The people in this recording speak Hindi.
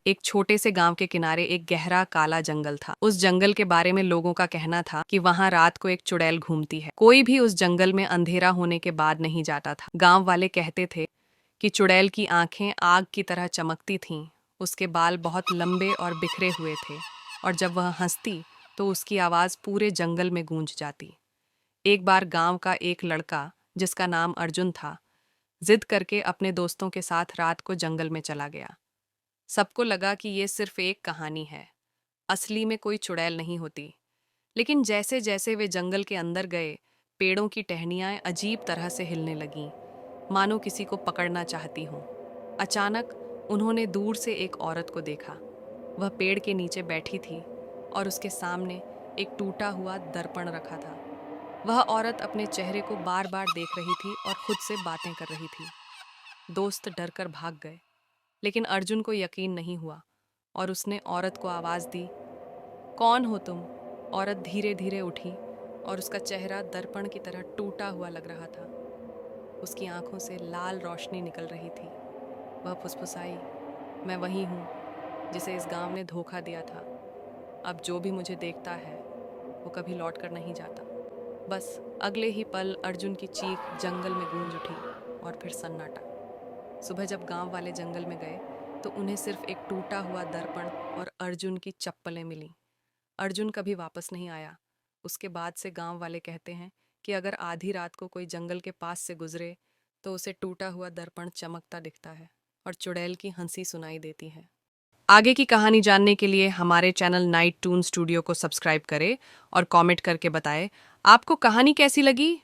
एक छोटे से गांव के किनारे एक गहरा काला जंगल था। उस जंगल के बारे में लोगों का कहना था कि वहां रात को एक चुड़ैल घूमती है। कोई भी उस जंगल में अंधेरा होने के बाद नहीं जाता था। गांव वाले कहते थे कि चुड़ैल की आंखें आग की तरह चमकती थीं, उसके बाल बहुत लंबे और बिखरे हुए थे, और जब वह हंसती तो उसकी आवाज पूरे जंगल में गूंज जाती। एक बार गांव का एक लड़का, जिसका नाम अर्जुन था, जिद करके अपने दोस्तों के साथ रात को जंगल में चला गया। सबको लगा कि ये सिर्फ एक कहानी है, असली में कोई चुड़ैल नहीं होती। लेकिन जैसे जैसे वे जंगल के अंदर गए, पेड़ों की टहनियाँ अजीब तरह से हिलने लगीं, मानो किसी को पकड़ना चाहती हों। अचानक उन्होंने दूर से एक औरत को देखा। वह पेड़ के नीचे बैठी थी और उसके सामने एक टूटा हुआ दर्पण रखा था। वह औरत अपने चेहरे को बार बार देख रही थी और खुद से बातें कर रही थी। दोस्त डरकर भाग गए, लेकिन अर्जुन को यकीन नहीं हुआ और उसने औरत को आवाज दी, कौन हो तुम? औरत धीरे धीरे उठी और उसका चेहरा दर्पण की तरह टूटा हुआ लग रहा था। उसकी आंखों से लाल रोशनी निकल रही थी। वह फुसफुसाई, मैं वही हूँ जिसे इस गांव ने धोखा दिया था। अब जो भी मुझे देखता है वो कभी लौट कर नहीं जाता। बस अगले ही पल अर्जुन की चीख जंगल में गूंज उठी और फिर सन्नाटा। सुबह जब गांव वाले जंगल में गए तो उन्हें सिर्फ एक टूटा हुआ दर्पण और अर्जुन की चप्पलें मिलीं। अर्जुन कभी वापस नहीं आया। उसके बाद से गांव वाले कहते हैं कि अगर आधी रात को कोई जंगल के पास से गुजरे तो उसे टूटा हुआ दर्पण चमकता दिखता है और चुड़ैल की हंसी सुनाई देती है। आगे की कहानी जानने के लिए हमारे चैनल नाइट टून स्टूडियो को सब्सक्राइब करें और कमेंट करके बताएं आपको कहानी कैसी लगी।